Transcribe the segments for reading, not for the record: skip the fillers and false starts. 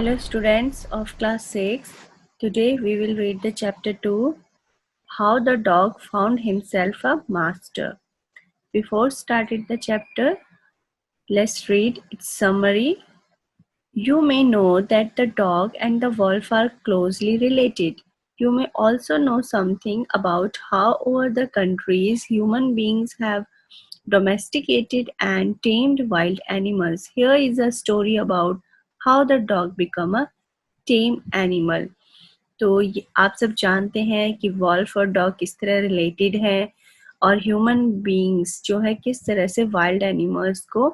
Hello students of class 6. Today we will read the chapter 2, How the Dog Found Himself a Master. Before starting the chapter, let's read its summary. You may know that the dog and the wolf are closely related. You may also know something about how over the countries human beings have domesticated and tamed wild animals. Here is a story about how the dog became a tame animal. तो आप सब जानते हैं कि wolf और dog किस तरह related है और ह्यूमन बीइंग्स जो है किस तरह से वाइल्ड एनिमल्स को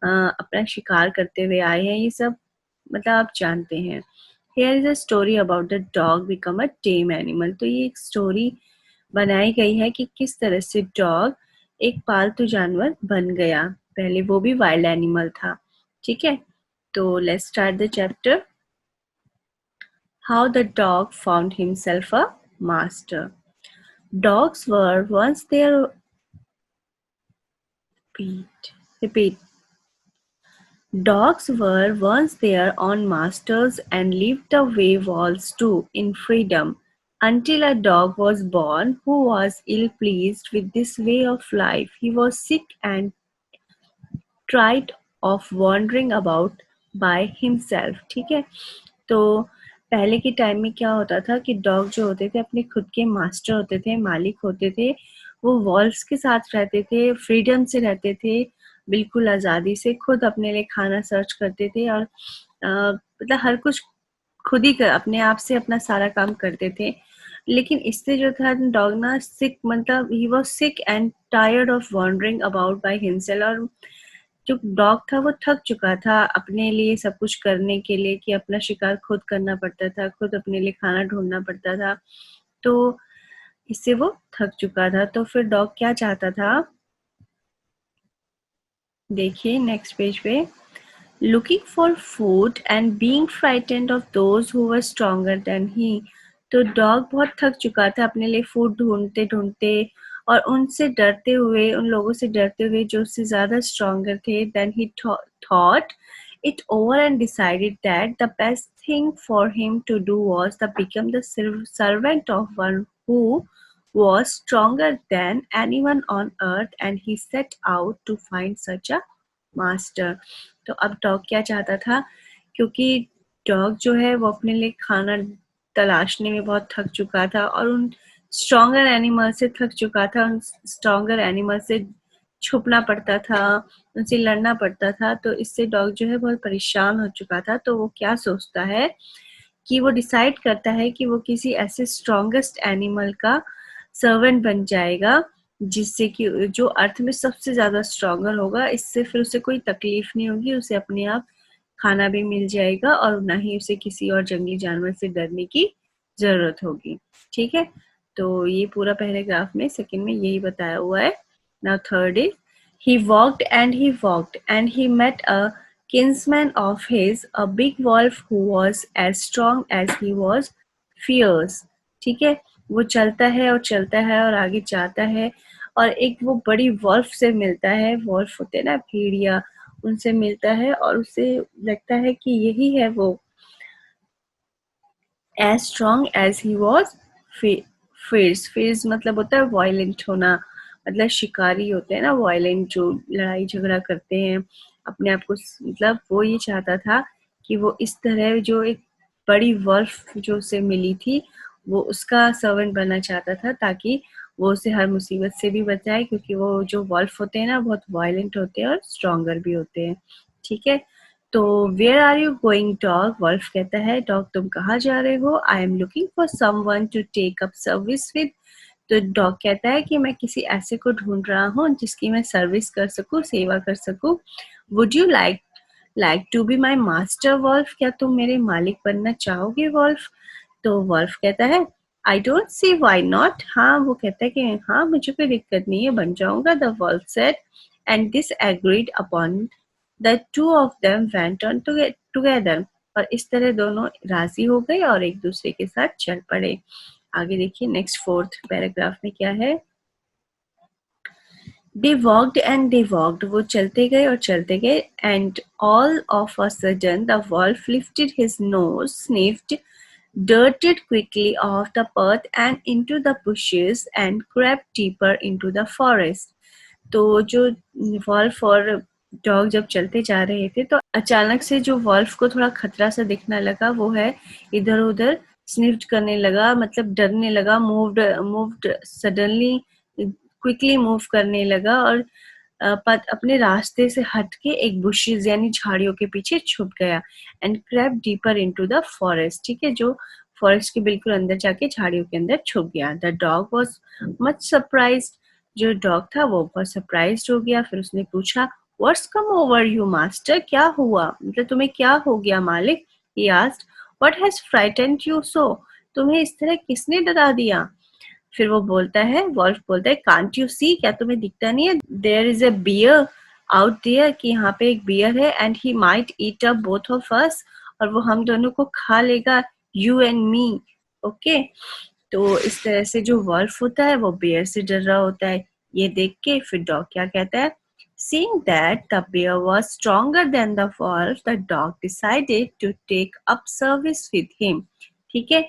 अपना शिकार करते हुए आए हैं, ये सब मतलब आप जानते हैं. Here is a story about the dog become a time animal. तो ये एक स्टोरी बनाई गई है कि किस तरह से डॉग एक पालतू जानवर बन गया. पहले वो भी वाइल्ड एनिमल था. ठीक है, तो let's start the chapter. How the dog found himself a master. Dogs were once there. Repeat. Dogs were once their own masters and lived away walls too in freedom, until a dog was born who was ill pleased with this way of life. He was sick and tired of wandering about by himself. ठीक है, तो पहले के time में क्या होता था कि डॉग जो होते थे अपने खुद के मास्टर होते थे, मालिक होते थे. वो वॉल्व्स के साथ रहते थे, फ्रीडम से रहते थे, बिल्कुल आज़ादी से खुद अपने लिए खाना सर्च करते थे और मतलब हर कुछ खुद ही अपने आप से अपना सारा काम करते थे. लेकिन इससे जो था डॉग ना सिक, मतलब he was sick and tired of wandering about by himself. और जो डॉग था वो थक चुका था अपने लिए सब कुछ करने के लिए कि अपना शिकार खुद करना पड़ता था, खुद अपने लिए खाना ढूंढना पड़ता था. तो इससे वो थक चुका था. तो फिर डॉग क्या चाहता था, देखिए नेक्स्ट पेज पे. Looking for food and being frightened of those who were stronger than he. तो डॉग बहुत थक चुका था अपने लिए फूड ढूंढते ढूंढते और उनसे डरते हुए, उन लोगों से डरते हुए जो उससे ज्यादा स्ट्रॉन्गर थे. Then he thought it over and decided that the best thing for him to do was to become the servant of one who was stronger than anyone on earth, and he set out to find such a master. तो अब dog क्या चाहता था, क्योंकि dog जो है वो अपने लिए खाना तलाशने में बहुत थक चुका था और उन स्ट्रॉन्गर एनिमल से थक चुका था. उन स्ट्रॉन्गर एनिमल से छुपना पड़ता था, उनसे लड़ना पड़ता था. तो इससे डॉग जो है बहुत परेशान हो चुका था. तो वो क्या सोचता है कि वो डिसाइड करता है कि वो किसी ऐसे स्ट्रॉन्गेस्ट एनिमल का सर्वेंट बन जाएगा जिससे कि जो अर्थ में सबसे ज्यादा स्ट्रॉन्गर होगा. इससे फिर उसे कोई तकलीफ नहीं होगी, उसे अपने आप खाना भी मिल जाएगा और ना ही उसे किसी और जंगली जानवर से डरने की जरूरत होगी. ठीक है, तो ये पूरा पैराग्राफ में सेकंड में यही बताया हुआ है. Now third is, he walked and he met a kinsman of his, a big wolf who was as strong as he was fierce. ठीक है, वो चलता है और चलता है और आगे जाता है और एक वो बड़ी वॉल्फ से मिलता है. वॉल्फ होते हैं ना भेड़िया, उनसे मिलता है और उसे लगता है कि यही है वो. as strong as he was fierce मतलब होता है वायलेंट होना, मतलब शिकारी होते हैं ना वायलेंट, जो लड़ाई झगड़ा करते हैं अपने आप को. मतलब वो ये चाहता था कि वो इस तरह जो एक बड़ी वल्फ जो उसे मिली थी वो उसका सर्वेंट बनना चाहता था, ताकि वो उसे हर मुसीबत से भी बचाए, क्योंकि वो जो वल्फ होते हैं ना बहुत वायलेंट होते हैं और स्ट्रॉन्गर भी होते हैं. ठीक है, तो where are you going dog, wolf कहता है डॉग तुम कहाँ जा रहे हो. I am looking for someone to take up service with. तो डॉग कहता है कि मैं किसी ऐसे को ढूंढ रहा हूँ जिसकी मैं सर्विस कर सकूँ, सेवा कर सकूँ. Would you like to be my master wolf, क्या तुम मेरे मालिक बनना चाहोगे वल्फ. तो वल्फ कहता है I don't see why not. हाँ, वो कहता है कि हाँ मुझे कोई दिक्कत नहीं है, बन जाऊंगा. The wolf said and this agreed upon. The two of them went on together. और इस तरह दोनों राजी हो गए और एक दूसरे के साथ चल पड़े. आगे देखिए नेक्स्ट फोर्थ पैराग्राफ में क्या है. They walked and they walked, वो चलते गए और चलते गए, and all of a sudden the wolf lifted his nose, sniffed, darted quickly off the path and into the bushes and crept deeper into the forest. तो जो wolf और dog जब चलते जा रहे थे तो अचानक से जो वॉल्फ को थोड़ा खतरा सा दिखने लगा, वो है इधर उधर स्निफ्ट करने लगा, मतलब डरने लगा, moved moved suddenly, quickly move करने लगा और अपने रास्ते से हटके एक बुशेस यानी झाड़ियों के पीछे छुप गया, and crepe deeper into the forest, ठीक है, जो फॉरेस्ट के बिल्कुल अंदर जाके झाड़ियों के अंदर छुप गया। The dog was much surprised, जो डॉग था वो बहुत सरप्राइज्ड हो गया। फिर उसने पूछा, what's come over you master, क्या हुआ, मतलब तुम्हें क्या हो गया मालिक? He asked, what has frightened you so, तुम्हें इस तरह किसने डरा दिया? फिर वो बोलता है, वॉल्फ बोलता है, कांट यू सी, क्या तुम्हें दिखता नहीं है, there is a bear out there, कि यहाँ पे एक बियर है, and he might eat up both of us, और वो हम दोनों को खा लेगा, यू एंड मी। ओके, तो इस तरह से जो वॉल्फ होता है वो बियर से डर रहा होता है। ये देख के फिर डॉग क्या कहता है, seeing that the bear was stronger than the wolf, the dog decided to take up service with him. ठीक है,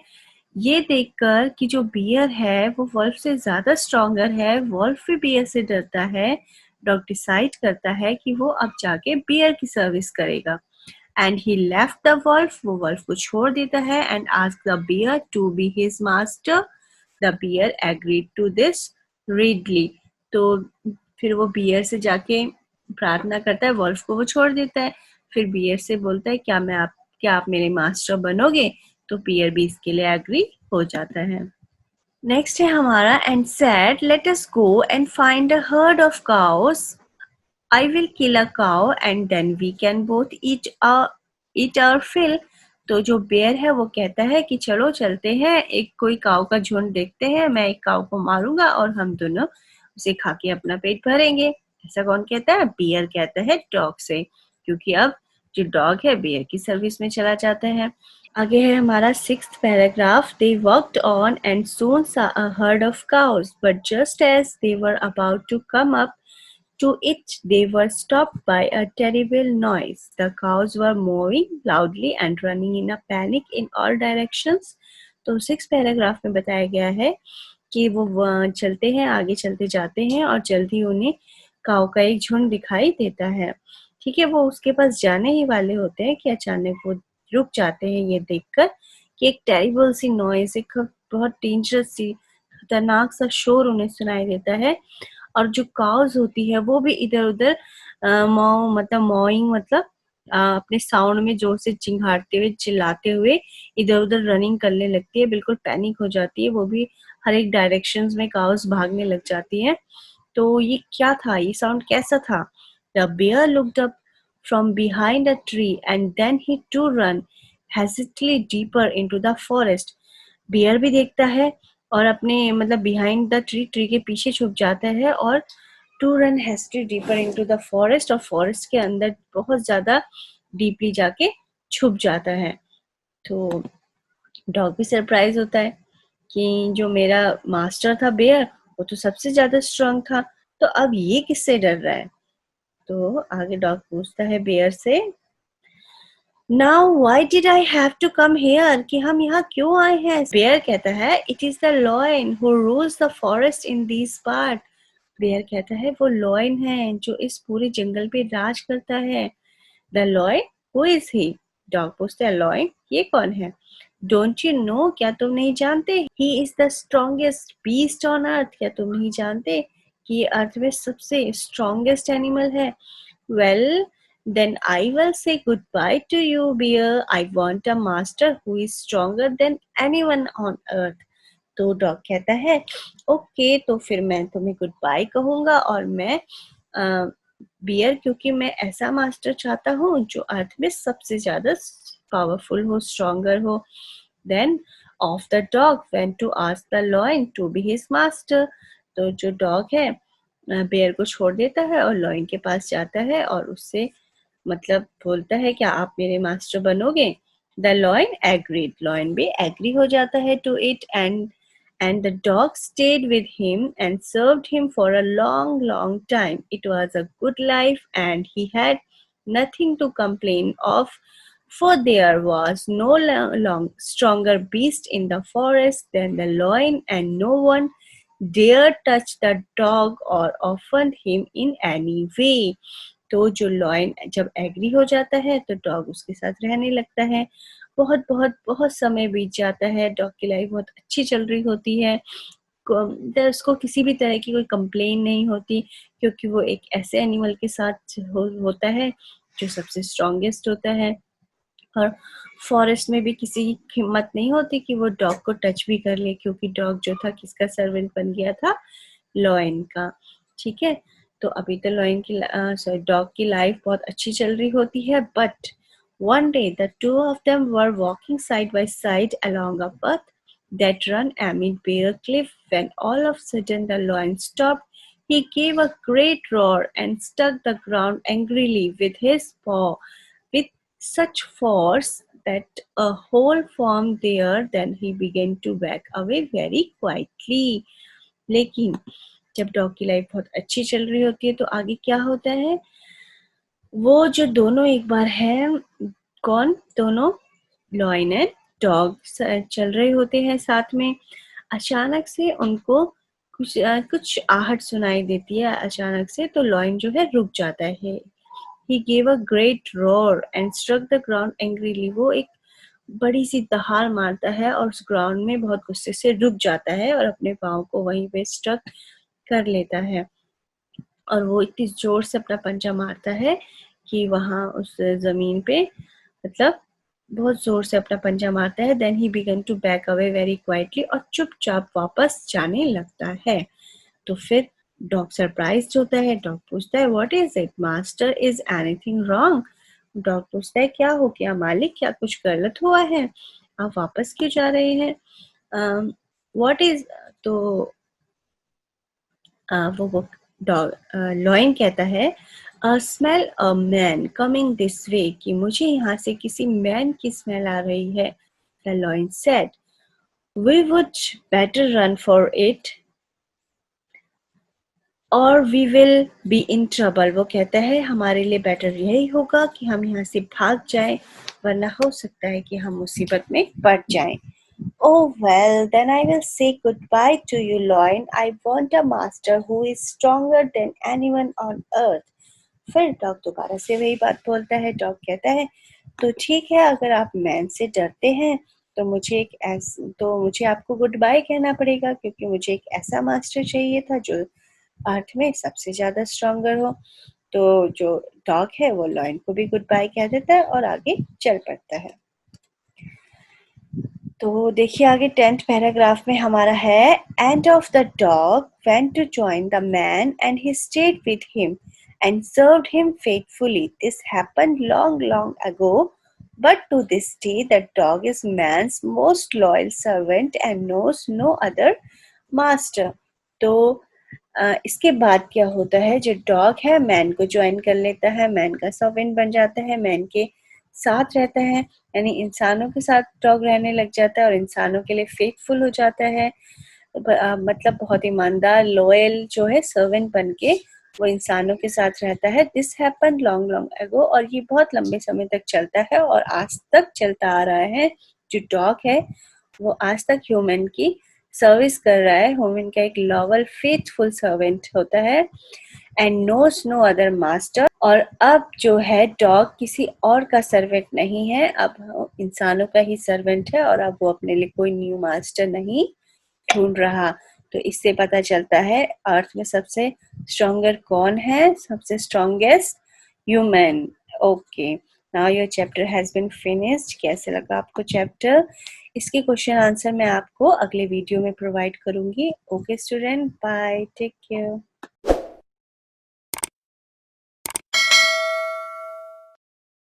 ये देखकर कि जो बियर है वो वॉल्फ से ज्यादा स्ट्रॉन्गर है, वॉल्फ भी बियर से डरता है, डॉग डिसाइड करता है कि वो अब जाके बियर की सर्विस करेगा। And he left the wolf, वो वॉल्फ को छोड़ देता है, and ask the bear to be his master. The bear agreed to this readily, तो फिर वो बियर से जाके प्रार्थना करता है, वॉल्फ को वो छोड़ देता है। फिर बियर से बोलता है, क्या आप मेरे मास्टर बनोगे? तो बियर भी इसके लिए एग्री हो जाता है। नेक्स्ट है हमारा, and said, let us go and find a herd of cows, I will kill a cow and then we can both eat our fill. तो जो बेयर है वो कहता है कि चलो चलते हैं, एक कोई काऊ का झुंड देखते हैं, मैं एक काऊ को मारूंगा और हम दोनों उसे खा के अपना पेट भरेंगे। ऐसा कौन कहता है? बियर कहता है डॉग से, क्योंकि अब जो डॉग है बियर की सर्विस में चला जाता है। आगे है हमारा 6th paragraph, they worked on and soon saw a herd of cows, but just as they were about to come up to it, they were stopped by a terrible noise. The cows were moving loudly and running in a panic in all directions. तो 6 paragraph में बताया गया है कि वो चलते हैं, आगे चलते जाते हैं और जल्दी उन्हें काऊ का एक झुंड दिखाई देता है। ठीक है, वो उसके पास जाने ही वाले होते हैं कि अचानक वो रुक जाते हैं ये देखकर कि एक टेरिबल सी नॉइज, एक बहुत डेंजरस सी खतरनाक सा शोर उन्हें सुनाई देता है, और जो काउज होती है वो भी इधर-उधर मतलब मॉइंग मतलब अपने साउंड में जोर से चिंघाड़ते हुए, चिल्लाते हुए इधर-उधर रनिंग करने लगती है, बिल्कुल पैनिक हो जाती है, वो भी हर एक डायरेक्शंस में काउज भागने लग जाती है। तो ये क्या था? ये साउंड कैसा था? The bear looked up from behind a tree and then he to run hesitantly deeper into the forest. Bear भी देखता है और अपने मतलब बिहाइंड द ट्री, ट्री के पीछे छुप जाता है और to run hasty deeper into the forest, और फॉरेस्ट के अंदर बहुत ज्यादा डीपली जाके छुप जाता है। तो डॉग भी सरप्राइज होता है कि जो मेरा मास्टर था बेयर, वो तो सबसे ज्यादा स्ट्रांग था, तो अब ये किससे डर रहा है? तो आगे डॉग पूछता है बेयर से, now why did I have to come here, कि हम यहाँ क्यों आए हैं? बेयर कहता है, it is the lion who rules the forest in this part. Bear कहता है, वो लॉयन है जो इस पूरे जंगल पे राज करता है। The lion, who is he? Dog पूछता है, लॉयन ये कौन है? डोंट यू नो, क्या तुम नहीं जानते? He is the strongest beast on earth, क्या तुम नहीं जानते कि ये अर्थ में सबसे स्ट्रॉन्गेस्ट एनिमल है? Well, then I will say goodbye to you, bear. I want a master who is stronger than anyone on earth. तो डॉग कहता है, ओके, तो फिर मैं तुम्हें गुड बाय कहूंगा और मैं बियर, क्योंकि मैं ऐसा मास्टर चाहता हूँ जो अर्थ में सबसे ज्यादा पावरफुल हो, स्ट्रॉन्गर हो। Then off the dog went to ask the lion to be his master. तो जो डॉग है बेयर को छोड़ देता है और लॉयन के पास जाता है और उससे मतलब बोलता है, क्या आप मेरे मास्टर बनोगे? द लॉयन एग्रीड, लॉयन भी एग्री हो जाता है to it, and and the dog stayed with him and served him for a long, long time. It was a good life, and he had nothing to complain of, for there was no stronger beast in the forest than the lion, and no one dared touch the dog or offend him in any way. तो जो lion जब agree हो जाता है तो dog उसके साथ रहने लगता है। बहुत बहुत बहुत समय बीत जाता है, डॉग की लाइफ बहुत अच्छी चल रही होती है। उसको किसी भी तरह की कोई कंप्लेन नहीं होती, क्योंकि वो एक ऐसे एनिमल के साथ होता है जो सबसे स्ट्रॉन्गेस्ट होता है। और फॉरेस्ट में भी किसी की हिम्मत नहीं होती कि वो डॉग को टच भी कर ले, क्योंकि डॉग जो था किसका सर्वेंट बन गया था, लॉयन का। ठीक है, तो अभी तो लॉयन की सॉरी डॉग की लाइफ बहुत अच्छी चल रही होती है, but one day the two of them were walking side by side along a path that ran amid bare cliff, when all of a sudden the lion stopped. He gave a great roar and struck the ground angrily with his paw with such force that a hole formed there. Then he began to back away very quietly. लेकिन जब dog की life बहुत अच्छी चल रही होती है तो आगे क्या होता है, वो जो दोनों एक बार हैं, कौन दोनों, लॉयन एंड डॉग चल रहे होते हैं साथ में। अचानक से उनको कुछ आहट सुनाई देती है अचानक से, तो लॉयन जो है रुक जाता है। He gave a great roar and struck the ground angrily. वो एक बड़ी सी दहाड़ मारता है और उस ग्राउंड में बहुत गुस्से से रुक जाता है और अपने पाँव को वहीं पे स्ट्रक कर लेता है। और वो इतनी जोर से अपना पंजा मारता है कि वहाँ उस जमीन पे, मतलब बहुत जोर से अपना पंजा मारता है। Then he began to back away very quietly, और चुपचाप वापस जाने लगता है। तो फिर डॉग सरप्राइज्ड होता है। डॉग पूछता है, what is it master, is anything wrong? Dog पूछता है, क्या हो गया मालिक, क्या कुछ गलत हुआ है, आप वापस क्यों जा रहे हैं? व्हाट इज, तो वो डॉग लॉयन कहता है, smell a man coming this way, कि मुझे यहाँ से किसी मैन की स्मेल आ रही है। The lion said, we would better run for it और we will be in trouble. वो कहता है, हमारे लिए बेटर यही होगा कि हम यहाँ से भाग जाएं, वरना हो सकता है कि हम मुसीबत में पड़ जाएं। Oh well, then I will say goodbye to you, Loin. I want a master who is stronger than anyone on earth. फिर डॉग दोबारा से वही बात बोलता है। डॉग कहता है, तो ठीक है, अगर आप मैन से डरते हैं तो मुझे आपको गुड बाय कहना पड़ेगा, क्योंकि मुझे एक ऐसा मास्टर चाहिए था जो अर्थ में सबसे ज्यादा स्ट्रॉन्गर हो। तो जो डॉग है वो लॉयन को भी गुड बाय कह देता है और आगे चल पड़ता है। तो देखिए आगे 10th पैराग्राफ में हमारा है, and off the dog went to join the man and he stayed with him and served him faithfully. This happened long, long ago, but to this day the dog is man's most loyal servant and knows no other master. तो इसके बाद क्या होता है, जो dog है man को join कर लेता है, मैन का सर्वेंट बन जाता है, मैन के साथ रहता है, यानी इंसानों के साथ डॉग रहने लग जाता है और इंसानों के लिए फेथफुल हो जाता है। मतलब बहुत ईमानदार लॉयल जो है सर्वेंट बन के वो इंसानों के साथ रहता है। This happen long long ago, और ये बहुत लंबे समय तक चलता है और आज तक चलता आ रहा है। जो डॉग है वो आज तक ह्यूमन की सर्विस कर रहा है, ह्यूमन का एक लॉयल फेथफुल सर्वेंट होता है। And knows no other master, और अब जो है डॉग किसी और का सर्वेंट नहीं है, अब इंसानों का ही सर्वेंट है और अब वो अपने लिए कोई न्यू मास्टर नहीं ढूंढ रहा। तो इससे पता चलता है अर्थ में सबसे स्ट्रॉन्गर कौन है, सबसे strongest human. Okay, now your chapter has been finished. कैसे लगा आपको चैप्टर? इसके क्वेश्चन आंसर मैं आपको अगले वीडियो में प्रोवाइड करूंगी। Okay student, bye, take care.